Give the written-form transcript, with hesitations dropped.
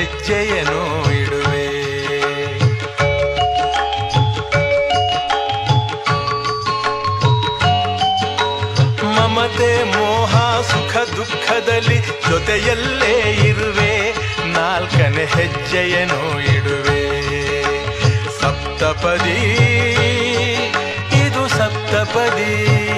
ಹೆಜ್ಜೆಯನ್ನು ಇಡುವೆ. ಮಮತೆ ಮೋಹ ಸುಖ ದುಃಖದಲ್ಲಿ ಜೊತೆಯಲ್ಲೇ ಇರುವೆ. ನಾಲ್ಕನೇ ಹೆಜ್ಜೆಯನ್ನು ಇಡುವೆ. ಸಪ್ತಪದಿ ಇದು ಸಪ್ತಪದಿ.